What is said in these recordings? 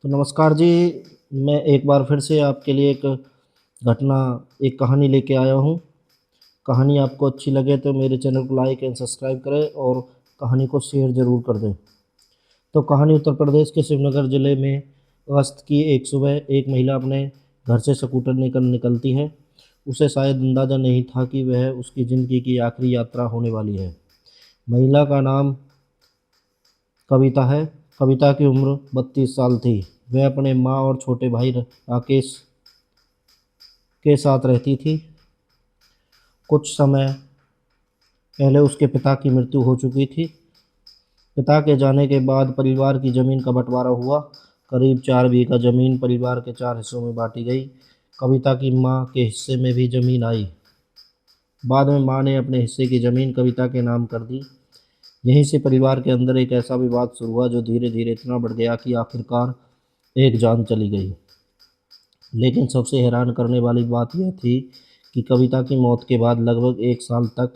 तो नमस्कार जी, मैं एक बार फिर से आपके लिए घटना एक कहानी लेके आया हूँ। कहानी आपको अच्छी लगे तो मेरे चैनल को लाइक एंड सब्सक्राइब करें और कहानी को शेयर ज़रूर कर दें। तो कहानी उत्तर प्रदेश के शिवनगर ज़िले में अगस्त की एक सुबह एक महिला अपने घर से स्कूटर लेकर निकलती है। उसे शायद अंदाज़ा नहीं था कि वह उसकी ज़िंदगी की आखिरी यात्रा होने वाली है। महिला का नाम कविता है। कविता की उम्र 32 साल थी। वह अपने माँ और छोटे भाई राकेश के साथ रहती थी। कुछ समय पहले उसके पिता की मृत्यु हो चुकी थी। पिता के जाने के बाद परिवार की ज़मीन का बंटवारा हुआ। करीब 4 बीघा ज़मीन परिवार के 4 हिस्सों में बाँटी गई। कविता की माँ के हिस्से में भी ज़मीन आई। बाद में माँ ने अपने हिस्से की ज़मीन कविता के नाम कर दी। यहीं से परिवार के अंदर एक ऐसा विवाद शुरू हुआ जो धीरे धीरे इतना बढ़ गया कि आखिरकार एक जान चली गई। लेकिन सबसे हैरान करने वाली बात यह थी कि कविता की मौत के बाद लगभग 1 साल तक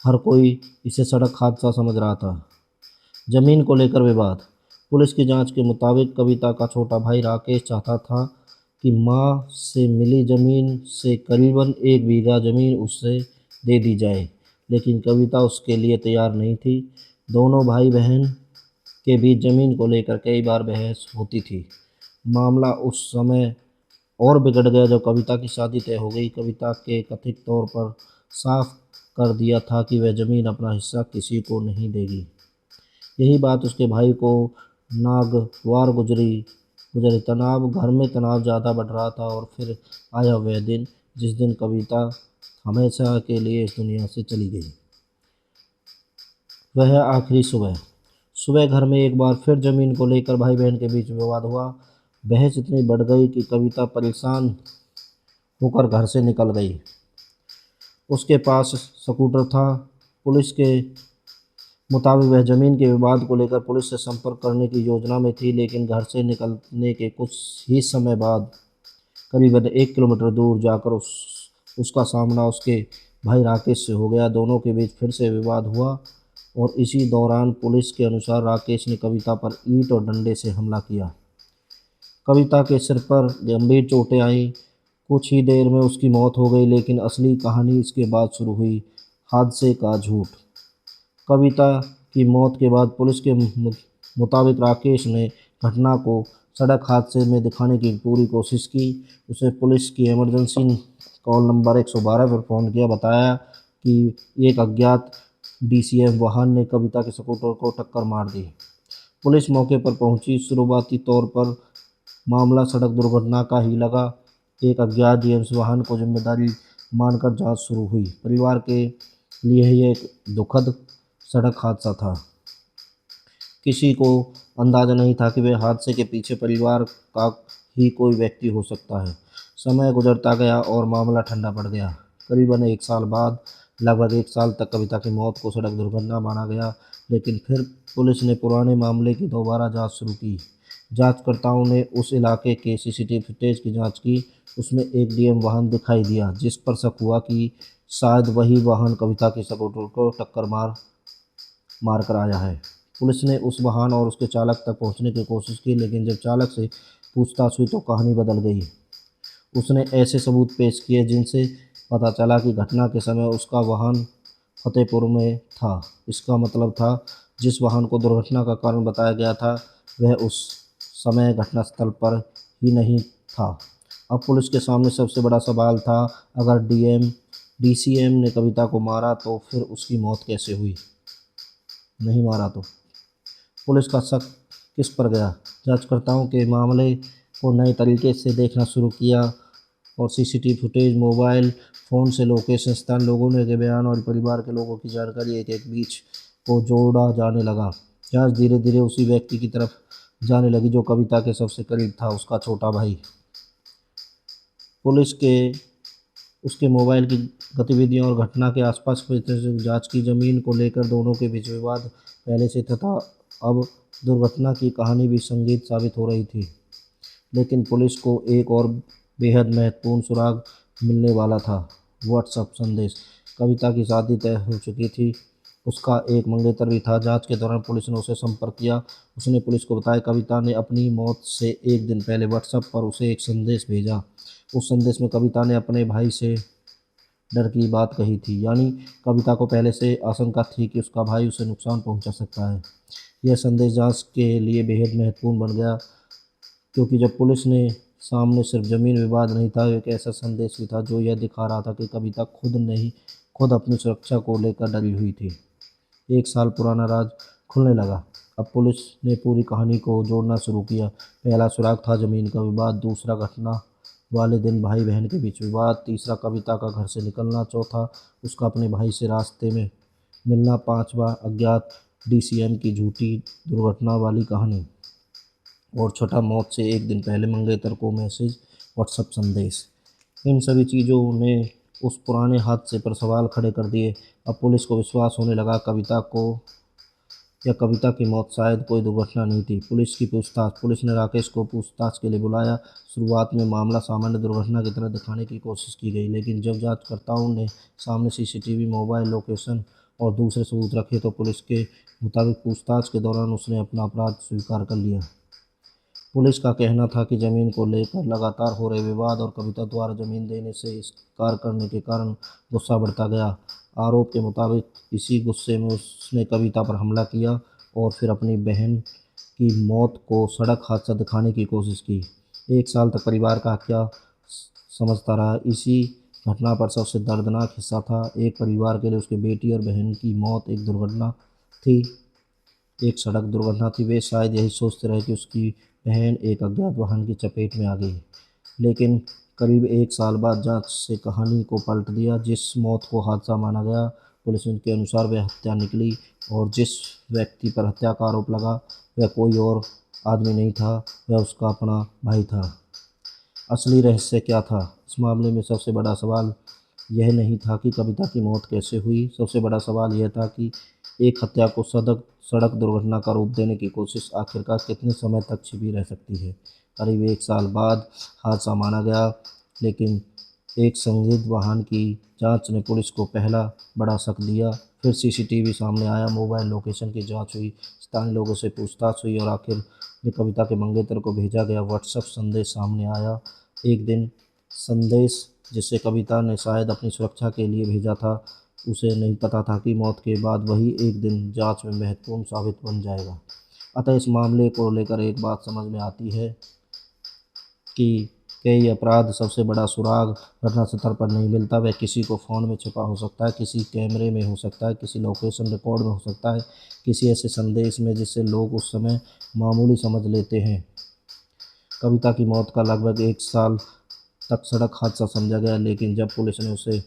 हर कोई इसे सड़क हादसा समझ रहा था। ज़मीन को लेकर विवाद। पुलिस की जांच के मुताबिक कविता का छोटा भाई राकेश चाहता था कि मां से मिली ज़मीन से करीबन 1 बीघा ज़मीन उससे दे दी जाए, लेकिन कविता उसके लिए तैयार नहीं थी। दोनों भाई बहन के बीच ज़मीन को लेकर कई बार बहस होती थी। मामला उस समय और बिगड़ गया जब कविता की शादी तय हो गई। कविता के कथित तौर पर साफ कर दिया था कि वह ज़मीन अपना हिस्सा किसी को नहीं देगी। यही बात उसके भाई को नागवार गुजरी। तनाव घर में तनाव ज़्यादा बढ़ रहा था और फिर आया वह दिन जिस दिन कविता हमेशा के लिए इस दुनिया से चली गई। वह आखिरी सुबह। सुबह घर में एक बार फिर ज़मीन को लेकर भाई बहन के बीच विवाद हुआ। बहस इतनी बढ़ गई कि कविता परेशान होकर घर से निकल गई। उसके पास स्कूटर था। पुलिस के मुताबिक वह ज़मीन के विवाद को लेकर पुलिस से संपर्क करने की योजना में थी, लेकिन घर से निकलने के कुछ ही समय बाद करीबन 1 किलोमीटर दूर जाकर उसका सामना उसके भाई राकेश से हो गया। दोनों के बीच फिर से विवाद हुआ और इसी दौरान पुलिस के अनुसार राकेश ने कविता पर ईंट और डंडे से हमला किया। कविता के सिर पर गंभीर चोटें आईं। कुछ ही देर में उसकी मौत हो गई, लेकिन असली कहानी इसके बाद शुरू हुई। हादसे का झूठ। कविता की मौत के बाद पुलिस के मुताबिक राकेश ने घटना को सड़क हादसे में दिखाने की पूरी कोशिश की। उसे पुलिस की इमरजेंसी कॉल नंबर 112 पर फ़ोन किया। बताया कि एक अज्ञात डीसीएम वाहन ने कविता के स्कूटर को टक्कर मार दी। पुलिस मौके पर पहुंची। शुरुआती तौर पर मामला सड़क दुर्घटना का ही लगा। एक अज्ञात डीएमसी वाहन को जिम्मेदारी मानकर जांच शुरू हुई। परिवार के लिए यह एक दुखद सड़क हादसा था। किसी को अंदाजा नहीं था कि वह हादसे के पीछे परिवार का ही कोई व्यक्ति हो सकता है। समय गुजरता गया और मामला ठंडा पड़ गया। करीबन 1 साल बाद, लगभग 1 साल तक कविता की मौत को सड़क दुर्घटना माना गया, लेकिन फिर पुलिस ने पुराने मामले की दोबारा जांच शुरू की। जांचकर्ताओं ने उस इलाके के सीसीटीवी फुटेज की जांच की। उसमें एक डीएम वाहन दिखाई दिया, जिस पर शक हुआ कि शायद वही वाहन कविता के स्कूटर को टक्कर मार कर आया है। पुलिस ने उस वाहन और उसके चालक तक पहुंचने की कोशिश की, लेकिन जब चालक से पूछताछ हुई तो कहानी बदल गई। उसने ऐसे सबूत पेश किए जिनसे पता चला कि घटना के समय उसका वाहन फतेहपुर में था। इसका मतलब था जिस वाहन को दुर्घटना का कारण बताया गया था वह उस समय घटनास्थल पर ही नहीं था। अब पुलिस के सामने सबसे बड़ा सवाल था, अगर डीसीएम ने कविता को मारा तो फिर उसकी मौत कैसे हुई? नहीं मारा तो पुलिस का शक किस पर गया? जांचकर्ताओं के मामले को नए तरीके से देखना शुरू किया और सीसीटीवी फुटेज, मोबाइल फ़ोन से लोकेशन, स्थान, लोगों के बयान और परिवार के लोगों की जानकारी एक एक बीच को जोड़ा जाने लगा। जांच धीरे धीरे उसी व्यक्ति की तरफ जाने लगी जो कविता के सबसे करीब था, उसका छोटा भाई। पुलिस के उसके मोबाइल की गतिविधियों और घटना के आसपास की जांच की। ज़मीन को लेकर दोनों के बीच विवाद पहले से था, अब दुर्घटना की कहानी भी संगीत साबित हो रही थी। लेकिन पुलिस को एक और बेहद महत्वपूर्ण सुराग मिलने वाला था। व्हाट्सएप संदेश। कविता की शादी तय हो चुकी थी। उसका एक मंगेतर भी था। जांच के दौरान पुलिस ने उसे संपर्क किया। उसने पुलिस को बताया कविता ने अपनी मौत से एक दिन पहले व्हाट्सएप पर उसे एक संदेश भेजा। उस संदेश में कविता ने अपने भाई से डर की बात कही थी, यानी कविता को पहले से आशंका थी कि उसका भाई उसे नुकसान पहुंचा सकता है। यह संदेश जांच के लिए बेहद महत्वपूर्ण बन गया, क्योंकि जब पुलिस ने सामने सिर्फ जमीन विवाद नहीं था, एक ऐसा संदेश भी था जो यह दिखा रहा था कि कविता खुद अपनी सुरक्षा को लेकर डरी हुई थी। एक साल पुराना राज खुलने लगा। अब पुलिस ने पूरी कहानी को जोड़ना शुरू किया। पहला सुराग था जमीन का विवाद, दूसरा घटना वाले दिन भाई बहन के बीच विवाद, तीसरा कविता का घर से निकलना, चौथा उसका अपने भाई से रास्ते में मिलना, पांचवा अज्ञात डीसीएम की झूठी दुर्घटना वाली कहानी, और छठा मौत से एक दिन पहले मंगेतर को मैसेज व्हाट्सएप संदेश। इन सभी चीज़ों ने उस पुराने हादसे पर सवाल खड़े कर दिए। अब पुलिस को विश्वास होने लगा कविता की मौत शायद कोई दुर्घटना नहीं थी। पुलिस ने राकेश को पूछताछ के लिए बुलाया। शुरुआत में मामला सामान्य दुर्घटना की तरह दिखाने की कोशिश की गई, लेकिन जब जांचकर्ताओं ने सामने सीसीटीवी, मोबाइल लोकेशन और दूसरे सबूत रखे तो पुलिस के मुताबिक पूछताछ के दौरान उसने अपना अपराध स्वीकार कर लिया। पुलिस का कहना था कि जमीन को लेकर लगातार हो रहे विवाद और कविता द्वारा जमीन देने से इनकार करने के कारण गुस्सा बढ़ता गया। आरोप के मुताबिक इसी गुस्से में उसने कविता पर हमला किया और फिर अपनी बहन की मौत को सड़क हादसा दिखाने की कोशिश की। एक साल तक परिवार का क्या समझता रहा। इसी घटना पर सबसे दर्दनाक हिस्सा था, एक परिवार के लिए उसके बेटी और बहन की मौत एक सड़क दुर्घटना थी। वे शायद यही सोचते रहे कि उसकी बहन एक अज्ञात वाहन की चपेट में आ गई, लेकिन करीब एक साल बाद जांच से कहानी को पलट दिया। जिस मौत को हादसा माना गया, पुलिस के अनुसार वह हत्या निकली, और जिस व्यक्ति पर हत्या का आरोप लगा वह कोई और आदमी नहीं था, वह उसका अपना भाई था। असली रहस्य क्या था? इस मामले में सबसे बड़ा सवाल यह नहीं था कि कविता की मौत कैसे हुई, सबसे बड़ा सवाल यह था कि एक हत्या को सड़क दुर्घटना का रूप देने की कोशिश आखिरकार कितने समय तक छिपी रह सकती है। करीब एक साल बाद हादसा माना गया, लेकिन एक संदिग्ध वाहन की जांच ने पुलिस को पहला बड़ा शक दिया। फिर सीसीटीवी सामने आया, मोबाइल लोकेशन की जांच हुई, स्थानीय लोगों से पूछताछ हुई और आखिर में कविता के मंगेतर को भेजा गया व्हाट्सएप संदेश सामने आया। एक दिन संदेश जिसे कविता ने शायद अपनी सुरक्षा के लिए भेजा था, उसे नहीं पता था कि मौत के बाद वही एक दिन जांच में महत्वपूर्ण साबित बन जाएगा। अतः इस मामले को लेकर एक बात समझ में आती है कि कई अपराध सबसे बड़ा सुराग घटनास्थल पर नहीं मिलता। वह किसी को फ़ोन में छिपा हो सकता है, किसी कैमरे में हो सकता है, किसी लोकेशन रिकॉर्ड में हो सकता है, किसी ऐसे संदेश में जिसे लोग उस समय मामूली समझ लेते हैं। कविता की मौत का लगभग एक साल तक सड़क हादसा समझा गया, लेकिन जब पुलिस ने उसे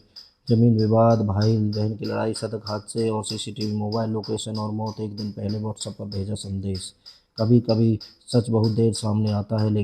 जमीन विवाद, भाई बहन की लड़ाई, सड़क हादसे और सीसीटीवी, मोबाइल लोकेशन और मौत एक दिन पहले व्हाट्सएप पर भेजा संदेश। कभी कभी सच बहुत देर सामने आता है, लेकिन